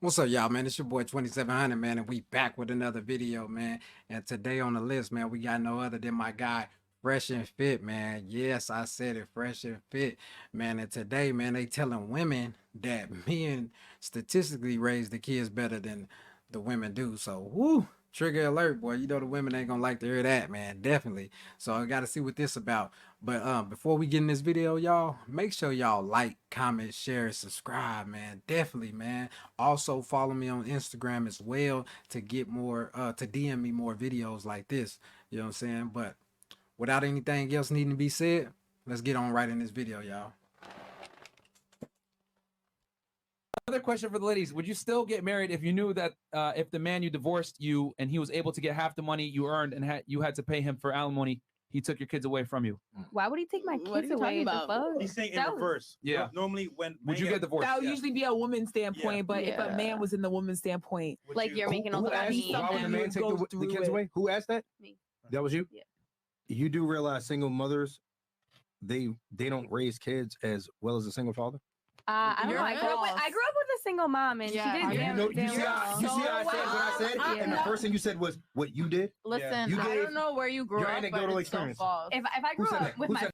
What's up, y'all, man? It's your boy 2700, man, and we back with another video, man. And today on the list, man, we got no other than my guy, Fresh and Fit, man. Yes, I said it, Fresh and Fit, man. And today, man, they telling women that men statistically raise the kids better than the women do. So, whoo, trigger alert, boy. You know the women ain't gonna like to hear that, man. Definitely. So I gotta see what this about. But before we get in this video, y'all, make sure y'all like, comment, share, subscribe, man. Definitely, man. Also follow me on Instagram as well to get more to DM me more videos like this. You know what I'm saying? But without anything else needing to be said, let's get on right in this video, y'all. Another question for the ladies: would you still get married if you knew that if the man you divorced you and he was able to get half the money you earned and you had to pay him for alimony, he took your kids away from you? Why would he take my What are kids you away? talking The about? fuck? He's saying in That was- reverse. Yeah. Normally, when Would you get divorced? That would usually be a woman's standpoint, Yeah. but if a Yeah. man was in the woman's standpoint, would Like you- you're making all who the asked money. you? Why would the You man would take go the through kids it. away? Who asked that? Me. That was you? Yeah. You do realize single mothers, they don't raise kids as well as a single father? I don't You're know. I grew up with false. a single mom, and Yeah. she did You damn, know, damn you see well. how I said what I said? well. And the Yeah. first thing you said was what you did? Listen, You I gave don't know where you grew your up, but anecdotal it's so experience. false. If I Who grew said up that? with Who my said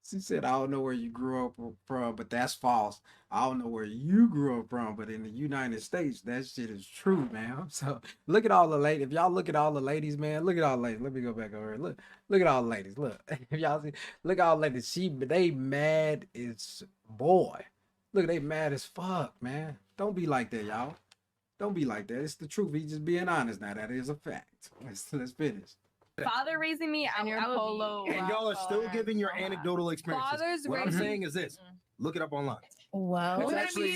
She said, I don't know where you grew up from, but that's false. I don't know where you grew up from, but in the United States, that shit is true, man. So look at all the ladies. If y'all look at all the ladies, man, look at all the ladies. Let me go back over here. Look at all the ladies. Look. If y'all see, look at all the ladies. They mad as boy. Look, they mad as fuck, man. Don't be like that, y'all. Don't be like that. It's the truth. He's just being honest now. That is a fact. Let's finish. father raising me, And your I would polo. be. and y'all are still giving your anecdotal experiences. Fathers What I'm raising- saying is this. Look it up online. Well, It's when actually,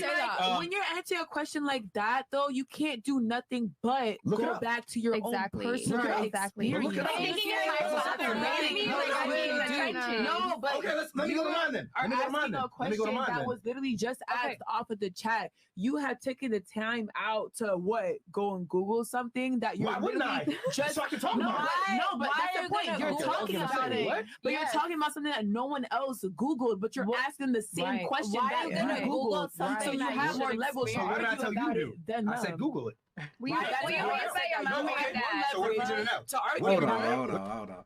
when you're answering a question like that, though, you can't do nothing but Look it go up. back to your Exactly. own personal Look it up. Exactly. experience. Look it up. I'm thinking you're my father, maybe, like, I need attention. No, but Okay, let me go to mine then. are Let me go to mine asking then. a Let me question go to mine that then. was literally just Okay. asked off of the chat. You had taken the time out to go and Google something that you're Why wouldn't I? literally just So I can talk no, about it. no, but Why that's are the you point. gonna You're Google talking about something? it, What? but Yes. you're talking about something that no one else Googled, but you're What? asking the same Right. question Why that are you gonna Googled. Google something So you that have you more should levels to So what did I argue tell you about to it do? than I said Google it. We Right, that's we what always I'm say your saying. mom You like have more that. So what are we levels doing now? to argue Hold about on, it. hold on.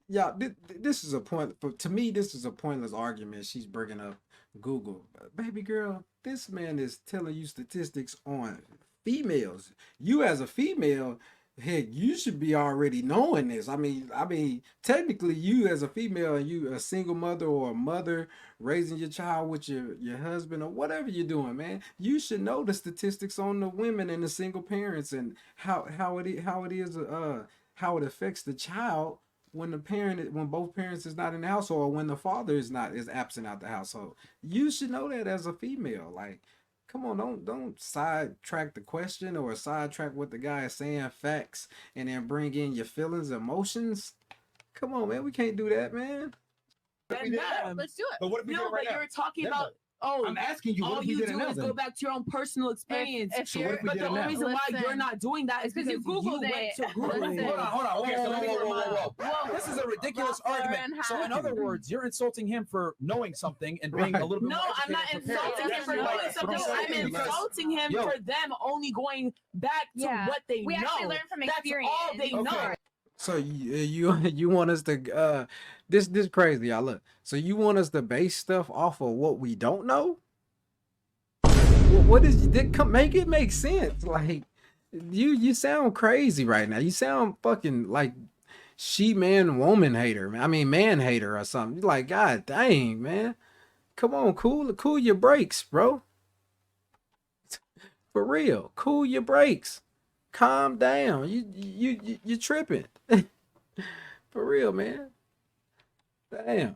Yeah, this is a point. To me, this is a pointless argument. She's bringing up Google, baby girl. This man is telling you statistics on females. You as a female, heck, you should be already knowing this. I mean, technically, you as a female, and you a single mother or a mother raising your child with your husband or whatever you're doing, man. You should know the statistics on the women and the single parents and how it affects the child when both parents is not in the household or when the father is absent out the household. You should know that as a female. Like, come on, don't sidetrack the question or sidetrack what the guy is saying, facts, and then bring in your feelings, emotions. Come on, man, we can't do that, man. Then them. Let's do it. But what if we No, did it right but now? you're talking Then about what? oh, I'm asking you, what all if we you did it do now is then? go back to your own personal experience. If So what if we But did the it only now? reason why you're Listen. not doing that is It's 'cause you Googled went it. to Google Listen. it. Hold on. Okay, so let me go to mine. Whoa. This is a ridiculous Ruffler argument. and So in hat. other words, you're insulting him for knowing something and being a little bit No, more I'm not educated and prepared. insulting him for That's knowing right. something. That's what I'm I'm saying, because- insulting him Yo. for them only going back to Yeah. what they We know. actually learn from That's experience. all they Okay. know. So you want us to this crazy, y'all. Look, so you want us to base stuff off of what we don't know? What is that? Make it make sense. Like, you sound crazy right now. You sound fucking like she man woman hater, man. I mean man hater or something. You're like, God dang, man. Come on, cool your brakes, bro. For real, cool your brakes. Calm down. You tripping. For real, man. Damn.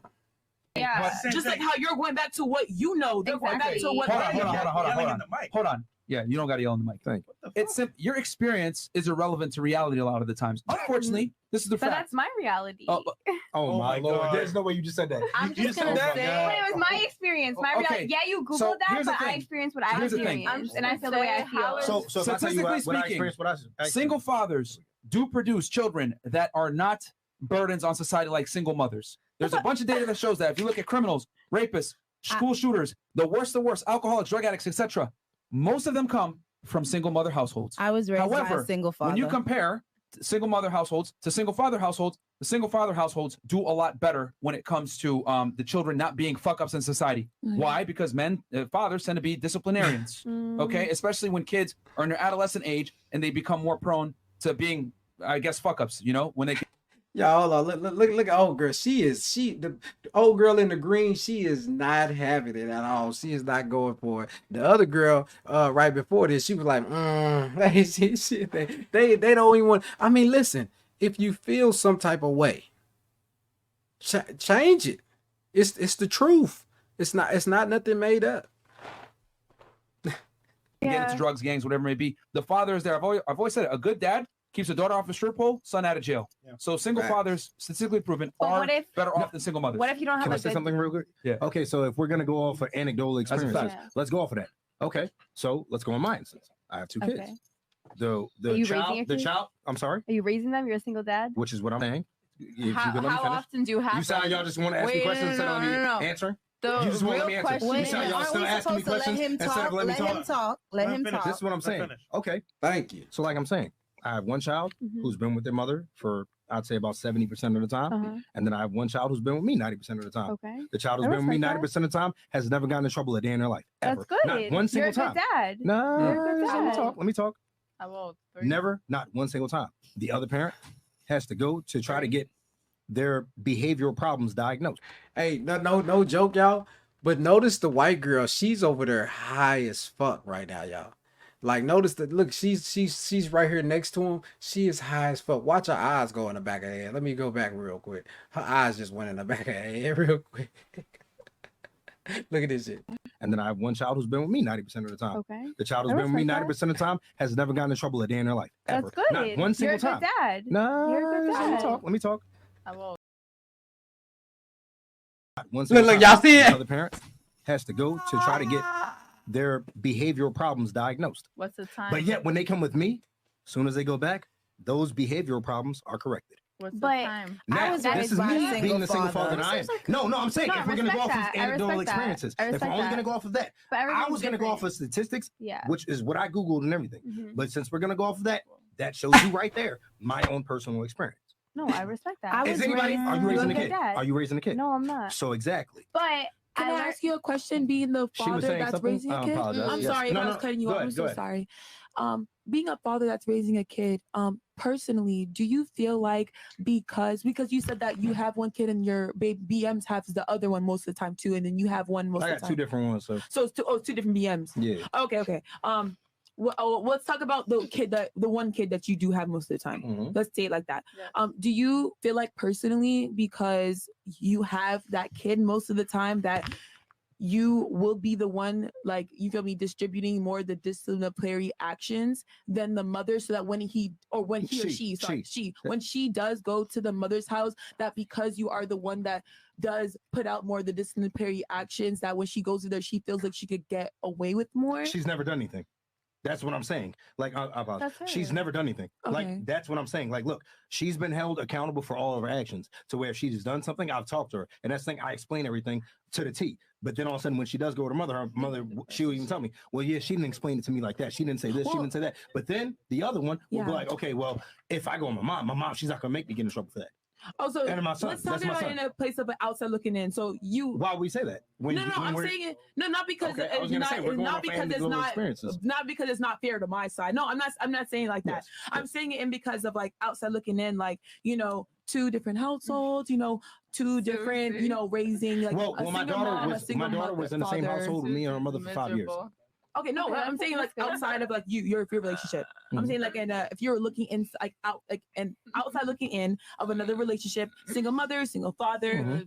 Yeah. Just like how you're going back to what you know, they're going back to Exactly. what Hold on, they know. Yelling in the mic. Hold on. Yeah, you don't got to yell in the mic. Thank It's your experience is irrelevant to reality a lot of the times. Unfortunately, this is the But fact. that's my reality. Oh, Oh, Oh my my Lord. God. There's no way you just said that. I'm You just just gonna said that? say. But it was my experience. My Okay. reality. Yeah, you Googled So, that, here's the but I thing. experienced what I Here's the thing. experienced, I'm just and I gonna feel the way I say, how feel. is- So if I tell you what I Statistically experienced, what I experienced. Single fathers do produce children that are not burdens on society like single mothers. There's a bunch of data that shows that. If you look at criminals, rapists, school shooters, the worst, alcoholics, drug addicts, etc., Most of them come from single mother households. I was raised by However, a single father. when you compare single mother households to single father households, the single father households do a lot better when it comes to the children not being fuck ups in society. Why? Because fathers tend to be disciplinarians. Okay, especially when kids are in their adolescent age and they become more prone to being, I guess, fuck ups. You know, when they. Y'all, hold on. Look at old girl. The old girl in the green. She is not having it at all. She is not going for it. The other girl, right before this, she was like, they don't even want. I mean, listen, if you feel some type of way, change it. It's the truth. It's not nothing made up. Get into drugs, gangs, whatever it may be. The father is there. I've always said it. A good dad keeps a daughter off a strip pole, son out of jail. Yeah. So single fathers, statistically proven, are better off than single mothers. What if you don't have Can a I say good... something real quick? Yeah. Okay, so if we're gonna go off of anecdotal experiences, let's go off of that. Okay, so let's go on my instance. I have 2 kids. Okay. The child. I'm sorry. Are you raising them? You're a single dad? Which is what I'm saying. If How often do you have You sound y'all just want to ask me questions instead of me answering. You just want to let me answer. You sound y'all still asking me questions instead of letting me talk. Let him talk. This is what I'm saying. Okay. Thank you. So like I'm saying, I have one child who's been with their mother for, I'd say, about 70% of the time. And then I have one child who's been with me 90% of the time. Okay. The child who's been with me 90% of the time has never gotten in trouble a day in their life. Ever. That's good. Not one single time. You're a good dad. No. You're a good dad. Let me talk. How old? 3? Never, not one single time. The other parent has to go to try to get their behavioral problems diagnosed. Hey, no joke, y'all. But notice the white girl. She's over there high as fuck right now, y'all. Like, notice that. Look, she's right here next to him. She is high as fuck. Watch her eyes go in the back of her head. Let me go back real quick. Her eyes just went in the back of her head real quick. Look at this shit. And then I have one child who's been with me 90% of the time. Okay. The child who's been with me 90% of the time has never gotten in trouble a day in their life. Ever. That's good. Not one single time. You're a good dad. No. You're a good dad. Let me talk. How old? Not one single Look, time. y'all see it? The other parent has to go to try to get their behavioral problems diagnosed. What's the time? But yet when they come with me, as soon as they go back, those behavioral problems are corrected. What's the time? Now, this is me being the single father that I am. No, I'm saying if we're going to go off of anecdotal experiences, if we're only going to go off of that, I was going to go off of statistics, which is what I Googled and everything. But since we're going to go off of that, that shows you right there my own personal experience. No, I respect that. Are you raising a kid? Are you raising a kid? No, I'm not. So exactly. But can I ask you a question? Being the father that's something? raising a kid, I'm sorry if I was cutting you off. I'm so sorry. Being a father that's raising a kid, personally, do you feel like because you said that you have one kid and your BMs have the other one most of the time too, and then you have one most of the time. I got 2 different ones. So it's 2 different BMs. Yeah. Okay. Let's talk about the one kid that you do have most of the time. Let's say it like that. Yeah. Do you feel like personally, because you have that kid most of the time, that you will be the one, like, you feel me, distributing more of the disciplinary actions than the mother, so that when she does go to the mother's house, that because you are the one that does put out more of the disciplinary actions, that when she goes to there, she feels like she could get away with more? She's never done anything. That's what I'm saying. Like, she's never done anything. Okay. Like, that's what I'm saying. Like, look, she's been held accountable for all of her actions, to where if she's done something, I've talked to her. And that's the thing, I explain everything to the T. But then all of a sudden, when she does go to her mother, she'll even tell me, well, yeah, she didn't explain it to me like that. She didn't say this, she didn't say that. But then the other one will be like, okay, well, if I go with my mom, she's not going to make me get in trouble for that. Oh, so let's talk about it in a place of an outside looking in. So why would we say that? I'm saying it. No, not because not because it's not fair to my side. No, I'm not saying like that. Yes. I'm saying it in because of like outside looking in, like, 2 different households, 2 different, raising like my daughter was in the same household with me and her mother for 5 years. Okay, no, I'm saying like outside of like your relationship. I'm saying like if you're looking in outside looking in of another relationship, single mother, single father,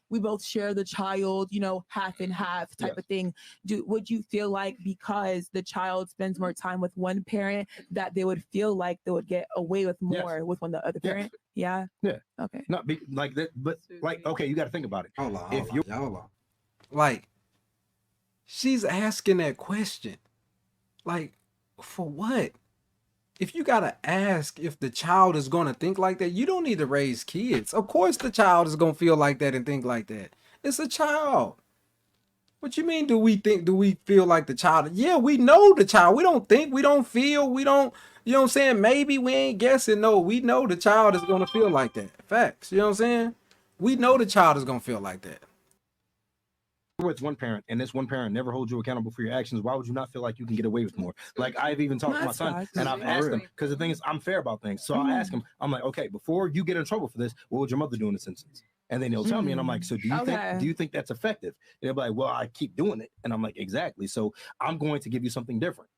we both share the child, half and half type of thing. Would you feel like because the child spends more time with one parent, that they would feel like they would get away with more with the other parent? Yeah. Yeah. Okay. Not like that, but like, okay, you got to think about it. Hold on. Like, she's asking that question. Like, for what? If you gotta ask if the child is gonna think like that, you don't need to raise kids. Of course the child is gonna feel like that and think like that. It's a child. What you mean? Do we feel like the child? Yeah, we know the child. We don't think. We don't feel. We don't. You know what I'm saying? Maybe we ain't guessing. No, we know the child is gonna feel like that. Facts. You know what I'm saying? We know the child is gonna feel like that. With one parent, and this one parent never holds you accountable for your actions, why would you not feel like you can get away with more? Like, I've even talked to my son, and I've asked him, because the thing is, I'm fair about things. So I ask him, I'm like, okay, before you get in trouble for this, what would your mother do in this instance? And then he'll tell me, and I'm like, so do you think that's effective? And they'll be like, well, I keep doing it. And I'm like, exactly. So I'm going to give you something different.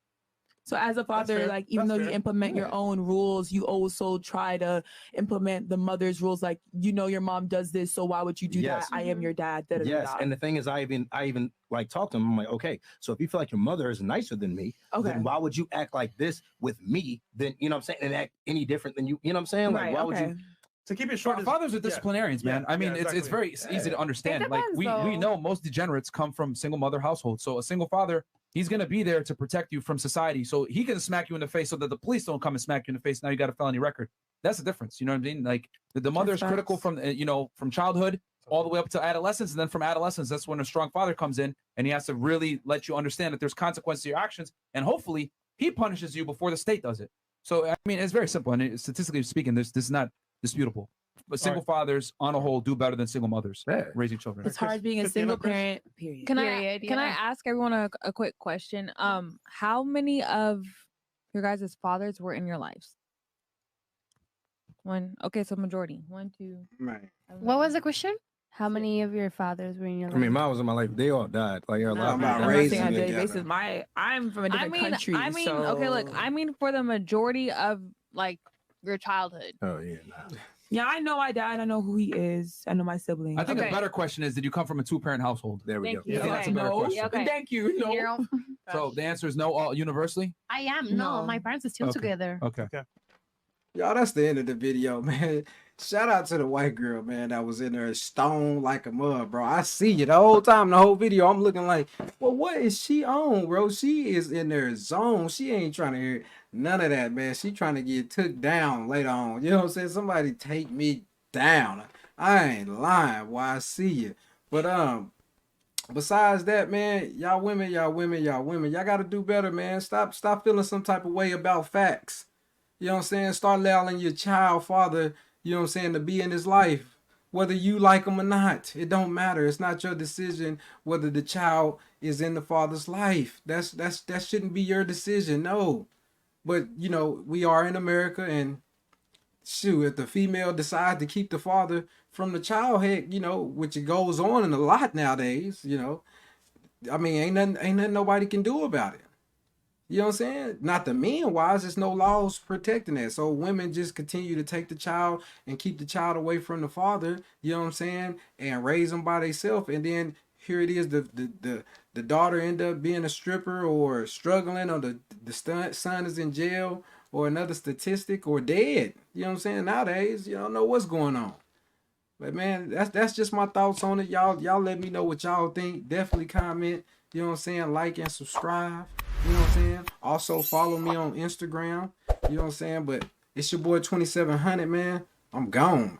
So as a father, like, even though you implement your own rules, you also try to implement the mother's rules. Like, you know, your mom does this, so why would you do that? I am your dad. Yes. And the thing is, I even like talk to him. I'm like, okay, so if you feel like your mother is nicer than me, then why would you act like this with me? Then, you know what I'm saying, and act any different than you? You know what I'm saying? Like, why would you? To keep it short, fathers are disciplinarians, man. I mean, it's very easy to understand. Like, we know most degenerates come from single mother households. So a single father, he's going to be there to protect you from society. So he can smack you in the face so that the police don't come and smack you in the face. Now you got a felony record. That's the difference. You know what I mean? Like, the mother is critical from, you know, from childhood all the way up to adolescence. And then from adolescence, that's when a strong father comes in, and he has to really let you understand that there's consequences to your actions. And hopefully he punishes you before the state does it. So, I mean, it's very simple. And statistically speaking, this is not disputable. But single fathers, on a whole, do better than single mothers raising children. It's hard being a single parent. Period. Can I ask everyone a quick question? How many of your guys' fathers were in your lives? One. Okay, so majority. 1, 2. Right. What was the question? How many of your fathers were in your life? I mean, mine was in my life. They all died. Like, a lot about raising on a daily together. basis. I'm from a different country. I mean, so... okay, look, I mean for the majority of like your childhood. Oh yeah. Nah. Yeah, I know my dad. I know who he is. I know my siblings. I think a better question is, did you come from a 2-parent household? There we go. You. Yeah, that's a better question. Thank you. No. Zero. So the answer is no, all universally? I am. No, my parents are still together. Okay. Y'all, that's the end of the video, man. Shout out to the white girl, man, that was in there stoned like a mud, bro. I see you the whole time, the whole video. I'm looking like, well, what is she on, bro? She is in there zone. She ain't trying to hear none of that, man. She trying to get took down later on. You know what I'm saying? Somebody take me down. I ain't lying. Why I see you. But besides that, man, y'all women, y'all gotta do better, man. Stop feeling some type of way about facts. You know what I'm saying? Start allowing your child father, you know what I'm saying, to be in his life. Whether you like him or not, it don't matter. It's not your decision whether the child is in the father's life. That shouldn't be your decision. No. But, you know, we are in America, and shoot, if the female decides to keep the father from the child, heck, you know, which it goes on in a lot nowadays, you know, I mean, ain't nothing nobody can do about it. You know what I'm saying? Not the men wise, there's no laws protecting that. So women just continue to take the child and keep the child away from the father, you know what I'm saying, and raise them by themselves. And then here it is, the daughter end up being a stripper or struggling, or the son is in jail, or another statistic, or dead. You know what I'm saying? Nowadays, you don't know what's going on. But man, that's just my thoughts on it. Y'all let me know what y'all think. Definitely comment. You know what I'm saying? Like and subscribe. You know what I'm saying? Also follow me on Instagram. You know what I'm saying? But it's your boy 2700, man. I'm gone.